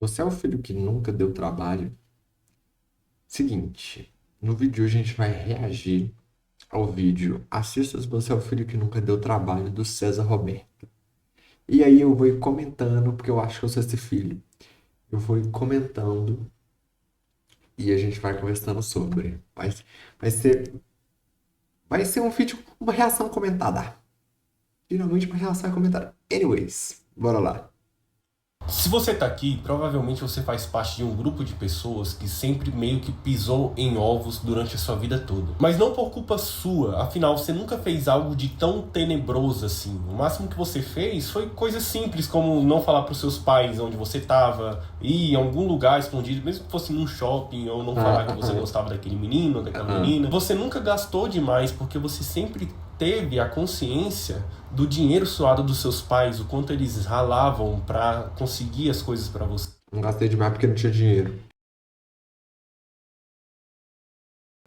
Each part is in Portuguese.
Você é o filho que nunca deu trabalho? Seguinte, no vídeo de hoje a gente vai reagir ao vídeo Assista se você é o filho que nunca deu trabalho, do César Roberto. E aí eu vou ir comentando, porque eu acho que eu sou esse filho. Eu vou ir comentando e a gente vai conversando sobre. Vai ser, vai ser um vídeo com uma reação comentada. Geralmente uma reação é comentada. Anyways, bora lá. Se você tá aqui, provavelmente você faz parte de um grupo de pessoas que sempre meio que pisou em ovos durante a sua vida toda. Mas não por culpa sua, afinal você nunca fez algo de tão tenebroso assim. O máximo que você fez foi coisas simples, como não falar pros seus pais onde você tava, ir em algum lugar escondido, mesmo que fosse num shopping, ou não falar que você gostava daquele menino ou daquela Ah. menina. Você nunca gastou demais porque você sempre teve a consciência do dinheiro suado dos seus pais, o quanto eles ralavam para conseguir as coisas para Não gastei demais porque não tinha dinheiro.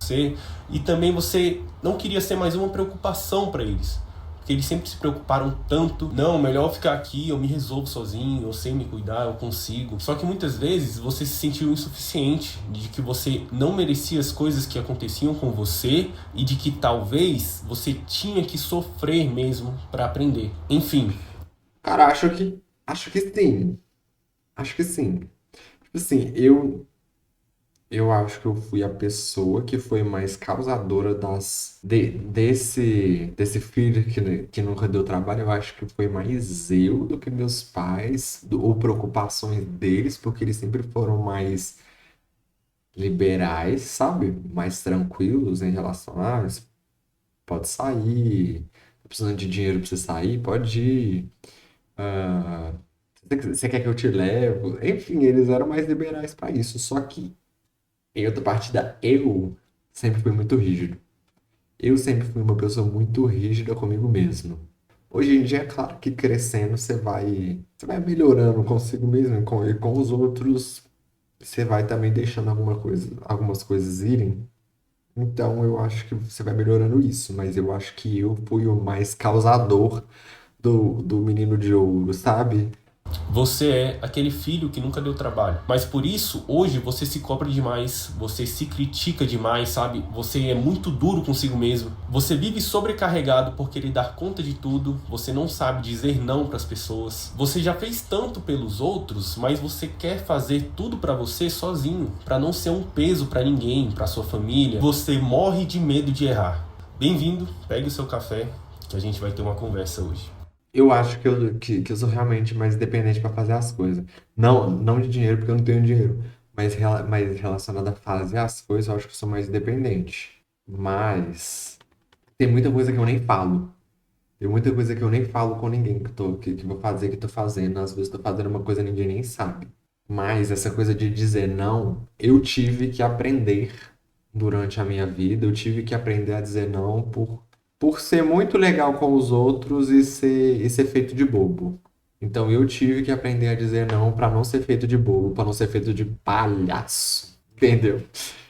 você, e também você não queria ser mais uma preocupação para eles. Porque eles sempre se preocuparam tanto, não, melhor ficar aqui, eu me resolvo sozinho, eu sei me cuidar, eu consigo. Só que muitas vezes você se sentiu insuficiente, de que você não merecia as coisas que aconteciam com você e de que talvez você tinha que sofrer mesmo para aprender. Enfim, Cara, acho que sim. Acho que sim. Tipo assim, eu acho que eu fui a pessoa que foi mais causadora desse filho que nunca deu trabalho. Eu acho que foi mais eu do que meus pais, ou preocupações deles, porque eles sempre foram mais liberais, sabe? Mais tranquilos em relação a, você pode sair, tá precisando de dinheiro pra você sair, pode ir. Ah, você quer que eu te levo? Enfim, eles eram mais liberais para isso. Só que em outra partida, eu sempre fui muito rígido. Eu sempre fui uma pessoa muito rígida comigo mesmo. Hoje em dia, é claro que crescendo você vai melhorando consigo mesmo e com os outros, você vai também deixando algumas coisas irem. Então, eu acho que você vai melhorando isso, mas eu acho que eu fui o mais causador do menino de ouro, sabe? você é aquele filho que nunca deu trabalho. Mas por isso, hoje, você se cobra demais, você se critica demais, sabe? Você é muito duro consigo mesmo. Você vive sobrecarregado por querer dar conta de tudo, você não sabe dizer não para as pessoas. Você já fez tanto pelos outros, mas você quer fazer tudo para você sozinho, para não ser um peso para ninguém, para sua família. Você morre de medo de errar. Bem-vindo, pegue o seu café, que a gente vai ter uma conversa hoje. Eu acho que eu sou realmente mais dependente para fazer as coisas. Não de dinheiro, porque eu não tenho dinheiro. Mas relacionado a fazer as coisas, eu acho que eu sou mais dependente. Mas tem muita coisa que eu nem falo. Tem muita coisa que eu nem falo com ninguém que vou fazer, que tô fazendo. Às vezes tô fazendo uma coisa que ninguém nem sabe. Mas essa coisa de dizer não, eu tive que aprender durante a minha vida. Eu tive que aprender a dizer não por ser muito legal com os outros e ser feito de bobo. Então eu tive que aprender a dizer não para não ser feito de bobo, para não ser feito de palhaço. Entendeu?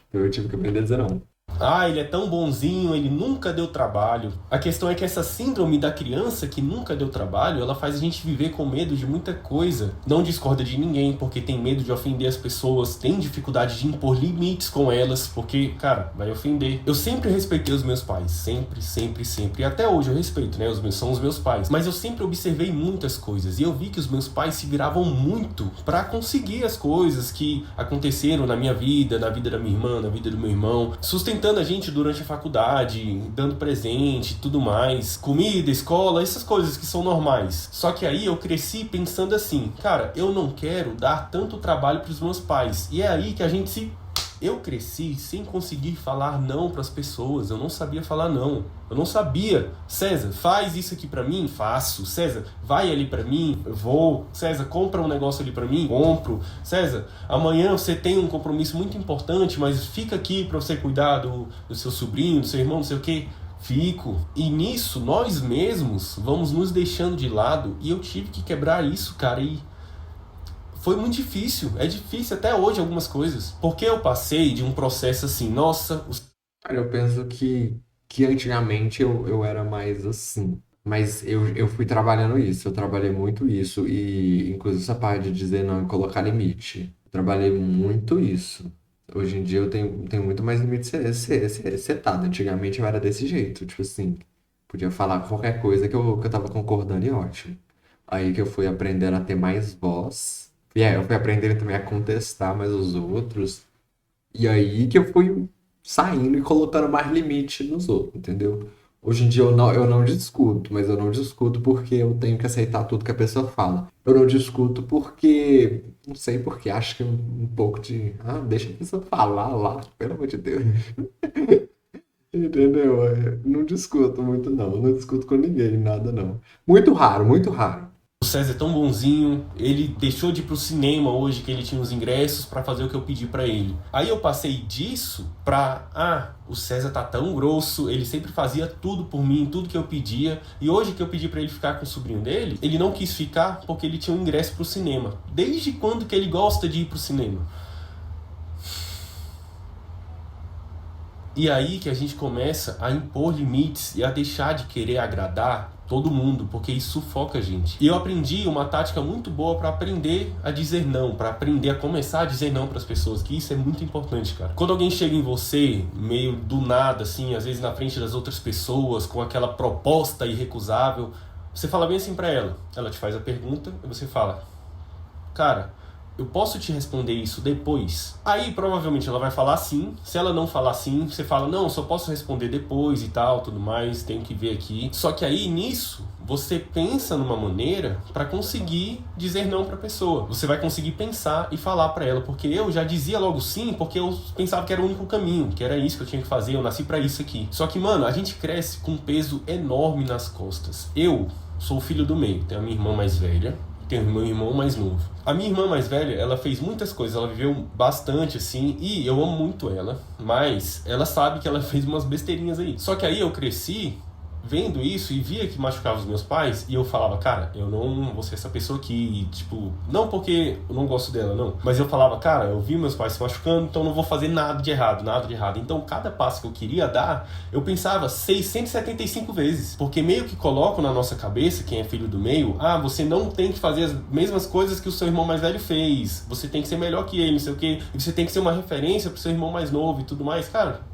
Então eu tive que aprender a dizer não. Ah, ele é tão bonzinho, ele nunca deu trabalho. A questão é que essa síndrome da criança que nunca deu trabalho, ela faz a gente viver com medo de muita coisa. Não discorda de ninguém porque tem medo de ofender as pessoas, tem dificuldade de impor limites com elas, porque, cara, vai ofender. Eu sempre respeitei os meus pais, sempre, sempre, sempre. E até hoje eu respeito, né? São os meus pais. Mas eu sempre observei muitas coisas e eu vi que os meus pais se viravam muito para conseguir as coisas que aconteceram na minha vida, na vida da minha irmã, na vida do meu irmão, sustentando a gente durante a faculdade, dando presente e tudo mais, comida, escola, essas coisas que são normais. Só que aí eu cresci pensando assim, cara, eu não quero dar tanto trabalho para os meus pais. E é aí que a gente se eu cresci sem conseguir falar não para as pessoas. Eu não sabia falar não. Eu não sabia. César, faz isso aqui para mim? Faço. César, vai ali para mim? Eu vou. César, compra um negócio ali para mim? Compro. César, amanhã você tem um compromisso muito importante, mas fica aqui para você cuidar do seu sobrinho, do seu irmão, não sei o quê. Fico. E nisso, nós mesmos vamos nos deixando de lado. E eu tive que quebrar isso, cara. E foi muito difícil. É difícil até hoje algumas coisas. Porque eu passei de um processo assim, nossa, Cara, eu penso que antigamente eu era mais assim. Mas eu fui trabalhando isso, eu trabalhei muito isso, e inclusive essa parte de dizer não e colocar limite. Eu trabalhei muito isso. Hoje em dia eu tenho muito mais limite setado. Antigamente eu era desse jeito, tipo assim, podia falar qualquer coisa que eu tava concordando e ótimo. Aí que eu fui aprendendo a ter mais voz, e aí eu fui aprendendo também a contestar mais os outros, e aí que eu fui saindo e colocando mais limite nos outros, entendeu? Hoje em dia eu não discuto, mas eu não discuto porque eu tenho que aceitar tudo que a pessoa fala. Eu não discuto porque, não sei porque, acho que um pouco de, deixa a pessoa falar lá, pelo amor de Deus. Entendeu? Não discuto muito não, não discuto com ninguém, nada não. Muito raro, muito raro. O César é tão bonzinho, ele deixou de ir pro cinema hoje que ele tinha os ingressos pra fazer o que eu pedi pra ele. Aí eu passei disso pra, o César tá tão grosso, ele sempre fazia tudo por mim, tudo que eu pedia. E hoje que eu pedi pra ele ficar com o sobrinho dele, ele não quis ficar porque ele tinha um ingresso pro cinema. Desde quando que ele gosta de ir pro cinema? E aí que a gente começa a impor limites e a deixar de querer agradar todo mundo, porque isso sufoca a gente. E eu aprendi uma tática muito boa para aprender a dizer não, para aprender a começar a dizer não para as pessoas, que isso é muito importante, cara. Quando alguém chega em você, meio do nada, assim, às vezes na frente das outras pessoas, com aquela proposta irrecusável, você fala bem assim para ela. Ela te faz a pergunta e você fala: cara, eu posso te responder isso depois? Aí provavelmente ela vai falar sim. Se ela não falar sim, você fala: não, só posso responder depois e tal, tudo mais, tenho que ver aqui. Só que aí nisso você pensa numa maneira para conseguir dizer não para a pessoa. Você vai conseguir pensar e falar para ela, porque eu já dizia logo sim, porque eu pensava que era o único caminho, que era isso que eu tinha que fazer, eu nasci para isso aqui. Só que, mano, a gente cresce com um peso enorme nas costas. Eu sou o filho do meio, tenho a minha irmã mais velha, tenho meu irmão mais novo. A minha irmã mais velha, ela fez muitas coisas, ela viveu bastante assim, e eu amo muito ela, mas ela sabe que ela fez umas besteirinhas aí. Só que aí eu cresci vendo isso e via que machucava os meus pais, e eu falava: cara, eu não vou ser essa pessoa aqui, tipo, não porque eu não gosto dela, não, mas eu falava: cara, eu vi meus pais se machucando, então não vou fazer nada de errado, nada de errado. Então cada passo que eu queria dar, eu pensava 675 vezes, porque meio que colocam na nossa cabeça, quem é filho do meio: você não tem que fazer as mesmas coisas que o seu irmão mais velho fez, você tem que ser melhor que ele, não sei o quê, e você tem que ser uma referência pro seu irmão mais novo e tudo mais. Cara,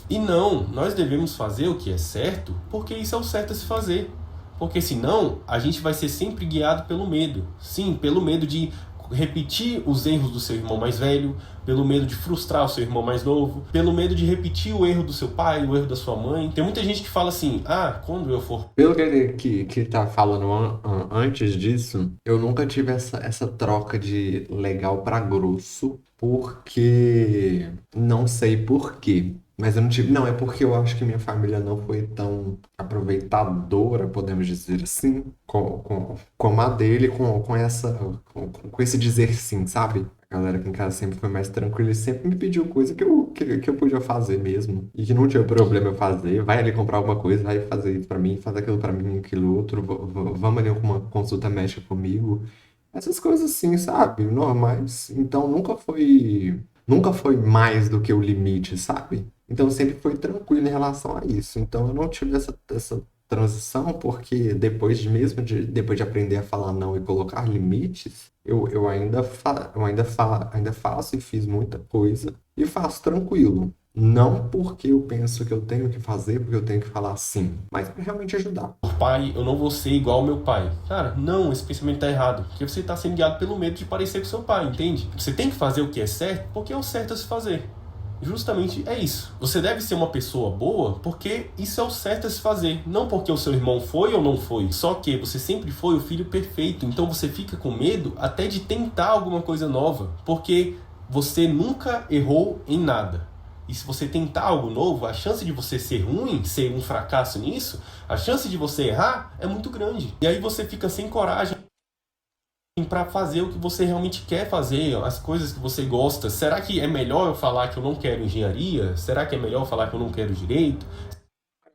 e não, nós devemos fazer o que é certo, porque isso é o certo a se fazer. Porque senão, a gente vai ser sempre guiado pelo medo. Sim, pelo medo de repetir os erros do seu irmão mais velho, pelo medo de frustrar o seu irmão mais novo, pelo medo de repetir o erro do seu pai, o erro da sua mãe. Tem muita gente que fala assim: quando eu for. Pelo que tá falando antes disso, eu nunca tive essa troca de legal pra grosso, porque não sei por quê. Mas eu não tive. Não, é porque eu acho que minha família não foi tão aproveitadora, podemos dizer assim, como a dele, com esse dizer sim, sabe? A galera aqui em casa sempre foi mais tranquila e sempre me pediu coisa que eu podia fazer mesmo. E que não tinha problema eu fazer. Vai ali comprar alguma coisa, vai fazer isso pra mim, faz aquilo pra mim, aquilo outro. Vamos ali com uma consulta médica comigo. Essas coisas assim, sabe? Normais. Então nunca foi mais do que o limite, sabe? Então sempre foi tranquilo em relação a isso. Então eu não tive essa transição porque depois de aprender a falar não e colocar limites, eu ainda faço e fiz muita coisa e faço tranquilo. Não porque eu penso que eu tenho que fazer, porque eu tenho que falar sim, mas para realmente ajudar. Pai, eu não vou ser igual ao meu pai. Cara, não, esse pensamento tá errado. Porque você tá sendo guiado pelo medo de parecer com seu pai, entende? Você tem que fazer o que é certo porque é o certo a se fazer. Justamente é isso. Você deve ser uma pessoa boa porque isso é o certo a se fazer. Não porque o seu irmão foi ou não foi. Só que você sempre foi o filho perfeito. Então você fica com medo até de tentar alguma coisa nova. Porque você nunca errou em nada. E se você tentar algo novo, a chance de você ser ruim, ser um fracasso nisso, a chance de você errar é muito grande. E aí você fica sem coragem para fazer o que você realmente quer fazer, as coisas que você gosta. Será que é melhor eu falar que eu não quero engenharia? Será que é melhor eu falar que eu não quero direito?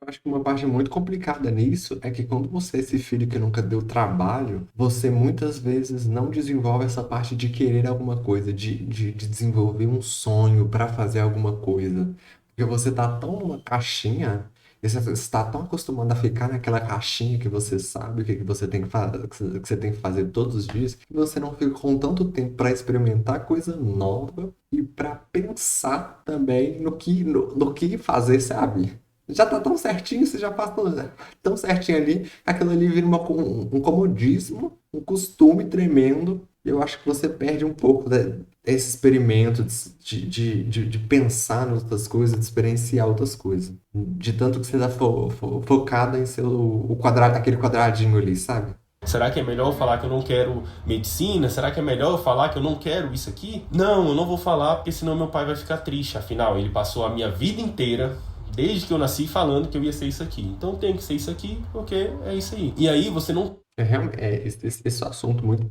Eu acho que uma parte muito complicada nisso é que quando você é esse filho que nunca deu trabalho, você muitas vezes não desenvolve essa parte de querer alguma coisa, de desenvolver um sonho para fazer alguma coisa. Porque você tá tão numa caixinha Você está tão acostumado a ficar naquela caixinha que você sabe o que você tem que fazer, que você tem que fazer todos os dias, que você não fica com tanto tempo para experimentar coisa nova e para pensar também no que fazer, sabe? Já tá tão certinho, você já faz tão certinho ali, aquilo ali vira um comodismo, um costume tremendo. Eu acho que você perde um pouco desse experimento de pensar em outras coisas, de experienciar outras coisas. De tanto que você tá focado em ser o quadrado, aquele quadradinho ali, sabe? Será que é melhor eu falar que eu não quero medicina? Será que é melhor eu falar que eu não quero isso aqui? Não, eu não vou falar porque senão meu pai vai ficar triste. Afinal, ele passou a minha vida inteira, desde que eu nasci, falando que eu ia ser isso aqui. Então tem que ser isso aqui porque é isso aí. E aí você não. Esse assunto muito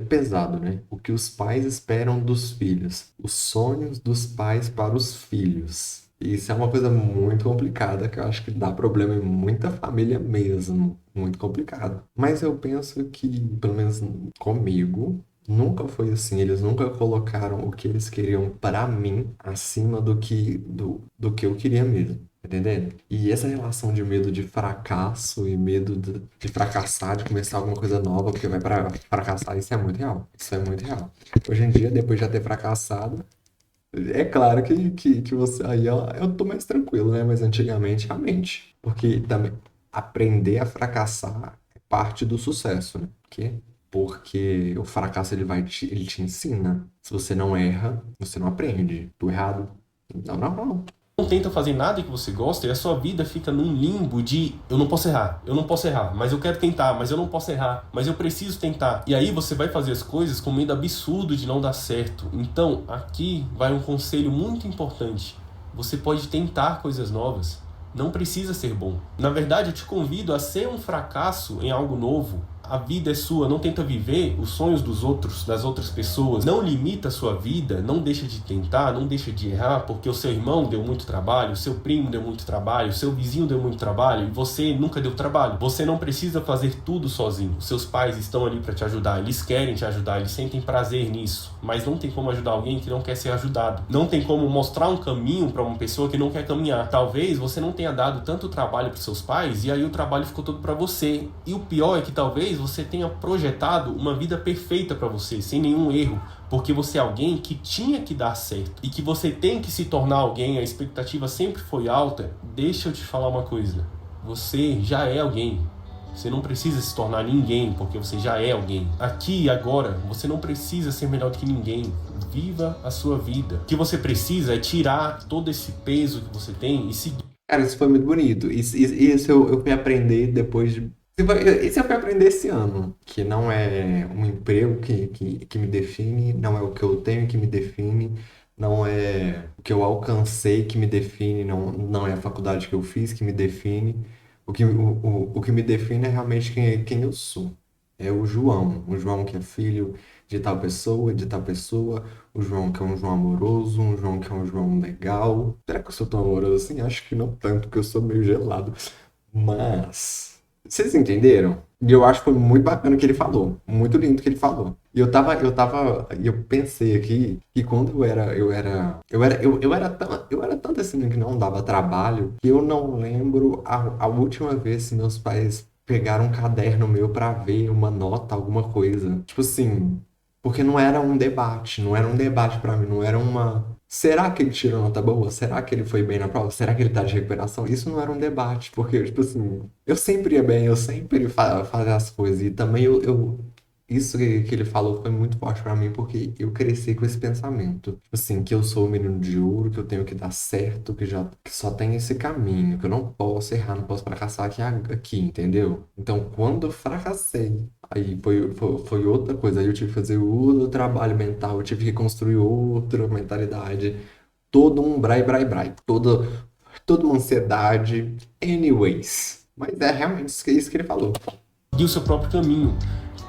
pesado, né? O que os pais esperam dos filhos. Os sonhos dos pais para os filhos. Isso é uma coisa muito complicada, que eu acho que dá problema em muita família mesmo. Muito complicado. Mas eu penso que, pelo menos comigo, nunca foi assim. Eles nunca colocaram o que eles queriam para mim acima do que eu queria mesmo. Tá entendendo? E essa relação de medo de fracasso e medo de fracassar, de começar alguma coisa nova, porque vai para fracassar, isso é muito real. Isso é muito real. Hoje em dia, depois de já ter fracassado, é claro que você. Aí ó, eu tô mais tranquilo, né? Mas antigamente, realmente. Porque também aprender a fracassar é parte do sucesso, né? Porque o fracasso ele te ensina. Se você não erra, você não aprende. Do errado. Não, não, não. Não tenta fazer nada que você gosta e a sua vida fica num limbo de eu não posso errar, eu não posso errar, mas eu quero tentar, mas eu não posso errar, mas eu preciso tentar. E aí você vai fazer as coisas com medo absurdo de não dar certo. Então, aqui vai um conselho muito importante. Você pode tentar coisas novas. Não precisa ser bom. Na verdade, eu te convido a ser um fracasso em algo novo. A vida é sua, não tenta viver os sonhos dos outros, das outras pessoas. Não limita a sua vida, não deixa de tentar, não deixa de errar, porque o seu irmão deu muito trabalho, o seu primo deu muito trabalho, o seu vizinho deu muito trabalho e você nunca deu trabalho. Você não precisa fazer tudo sozinho. Seus pais estão ali para te ajudar, eles querem te ajudar, eles sentem prazer nisso, mas não tem como ajudar alguém que não quer ser ajudado. Não tem como mostrar um caminho para uma pessoa que não quer caminhar. Talvez você não tenha dado tanto trabalho para seus pais e aí o trabalho ficou todo para você. E o pior é que talvez você tenha projetado uma vida perfeita para você, sem nenhum erro, porque você é alguém que tinha que dar certo e que você tem que se tornar alguém, a expectativa sempre foi alta. Deixa eu te falar uma coisa, você já é alguém. Você não precisa se tornar ninguém, porque você já é alguém. Aqui e agora, você não precisa ser melhor do que ninguém. Viva a sua vida. O que você precisa é tirar todo esse peso que você tem e seguir. Cara, isso foi muito bonito. Isso eu fui aprender depois de. Isso eu fui aprender esse ano. Que não é um emprego que me define, não é o que eu tenho que me define, não é o que eu alcancei que me define, não é a faculdade que eu fiz que me define. O que me define é realmente quem eu sou. É o João que é filho de tal pessoa, o João que é um João amoroso, um João que é um João legal. Será que eu sou tão amoroso assim? Acho que não tanto, porque eu sou meio gelado. Mas, vocês entenderam? E eu acho que foi muito bacana o que ele falou. Muito lindo o que ele falou. E eu pensei aqui que quando eu era tanto assim que não dava trabalho, que eu não lembro a última vez que meus pais pegaram um caderno meu pra ver uma nota, alguma coisa. Tipo assim, porque não era um debate pra mim, não era uma. Será que ele tirou nota boa? Será que ele foi bem na prova? Será que ele tá de recuperação? Isso não era um debate, porque, tipo assim, eu sempre ia bem, eu sempre fazia as coisas. E também isso que ele falou foi muito forte pra mim, porque eu cresci com esse pensamento. Tipo assim, que eu sou o menino de ouro, que eu tenho que dar certo, que só tem esse caminho, que eu não posso errar, não posso fracassar aqui, entendeu? Então, quando eu fracassei, aí foi outra coisa. Aí eu tive que fazer outro trabalho mental, eu tive que construir outra mentalidade. Todo um brai. Toda uma ansiedade. Anyways. Mas é realmente isso que ele falou. Seguir o seu próprio caminho.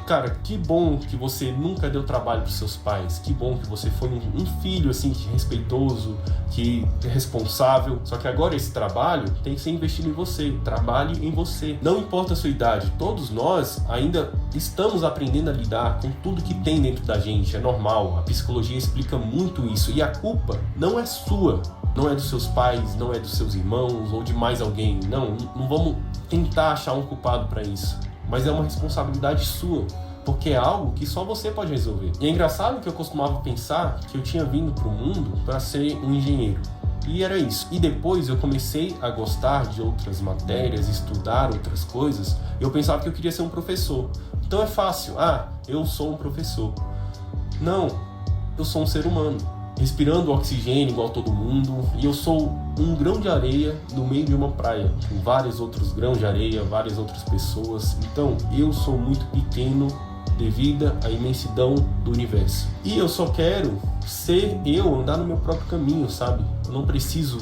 Cara, que bom que você nunca deu trabalho para seus pais. Que bom que você foi um filho assim respeitoso, que é responsável. Só que agora esse trabalho tem que ser investido em você. Trabalhe em você. Não importa a sua idade. Todos nós ainda estamos aprendendo a lidar com tudo que tem dentro da gente. É normal. A psicologia explica muito isso. E a culpa não é sua. não é dos seus pais, não é dos seus irmãos ou de mais alguém. Não, não vamos tentar achar um culpado para isso. Mas é uma responsabilidade sua, porque é algo que só você pode resolver. E é engraçado que eu costumava pensar que eu tinha vindo para o mundo para ser um engenheiro. E era isso. E depois eu comecei a gostar de outras matérias, estudar outras coisas. Eu pensava que eu queria ser um professor. Então é fácil. Ah, eu sou um professor. Não, eu sou um ser humano, respirando oxigênio igual todo mundo, e eu sou um grão de areia no meio de uma praia, com vários outros grãos de areia, várias outras pessoas. Então, eu sou muito pequeno devido à imensidão do universo. E eu só quero ser eu, andar no meu próprio caminho, sabe? Eu não preciso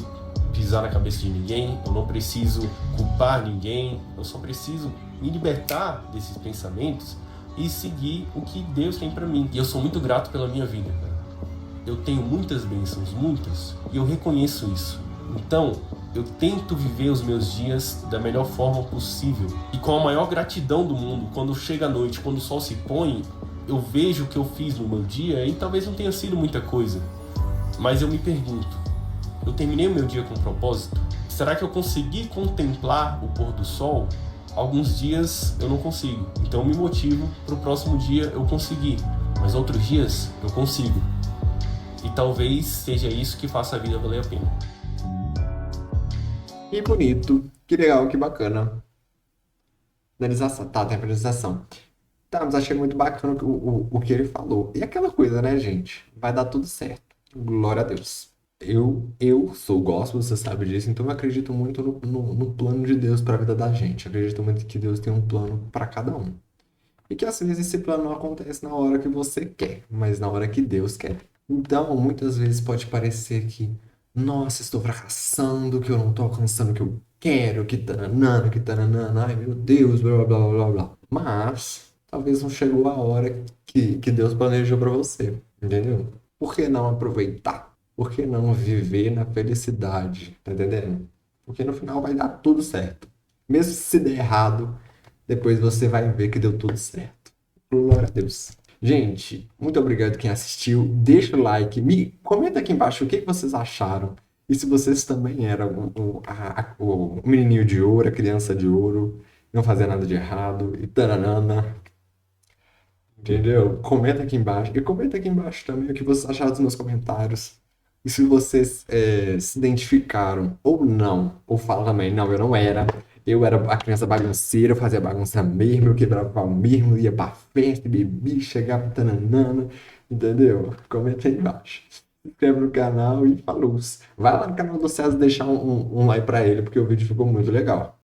pisar na cabeça de ninguém, eu não preciso culpar ninguém, eu só preciso me libertar desses pensamentos e seguir o que Deus tem pra mim. E eu sou muito grato pela minha vida, cara. Eu tenho muitas bênçãos, muitas, e eu reconheço isso. Então, eu tento viver os meus dias da melhor forma possível. E com a maior gratidão do mundo, quando chega a noite, quando o sol se põe, eu vejo o que eu fiz no meu dia e talvez não tenha sido muita coisa. Mas eu me pergunto, eu terminei o meu dia com propósito? Será que eu consegui contemplar o pôr do sol? Alguns dias eu não consigo, então eu me motivo para o próximo dia eu conseguir, mas outros dias eu consigo. E talvez seja isso que faça a vida valer a pena. Que bonito, que legal, que bacana. Finalização, tá, tem a finalização. Tá, mas achei muito bacana o que ele falou. E aquela coisa, né, gente? Vai dar tudo certo. Glória a Deus. Eu sou gospel, você sabe disso, então eu acredito muito no plano de Deus para a vida da gente. Eu acredito muito que Deus tem um plano para cada um. E que às vezes esse plano não acontece na hora que você quer, mas na hora que Deus quer. Então, muitas vezes pode parecer que, nossa, estou fracassando, que eu não estou alcançando o que eu quero, que taranana, ai meu Deus, blá blá blá blá blá. Mas, talvez não chegou a hora que Deus planejou para você, entendeu? Por que não aproveitar? Por que não viver na felicidade? Tá entendendo? Porque no final vai dar tudo certo. Mesmo se der errado, depois você vai ver que deu tudo certo. Glória a Deus. Gente, muito obrigado quem assistiu. Deixa o like, me comenta aqui embaixo o que vocês acharam. E se vocês também eram o menininho de ouro, a criança de ouro, não fazia nada de errado, e taranana. Entendeu? Comenta aqui embaixo. E comenta aqui embaixo também o que vocês acharam dos meus comentários. E se vocês se identificaram ou não, ou falam também, não, eu não era. Eu era a criança bagunceira, eu fazia bagunça mesmo, eu quebrava o pau mesmo, ia pra festa, bebia, chegava tananana, entendeu? Comenta aí embaixo. Se inscreve no canal e falou. Vai lá no canal do César deixar um like pra ele, porque o vídeo ficou muito legal.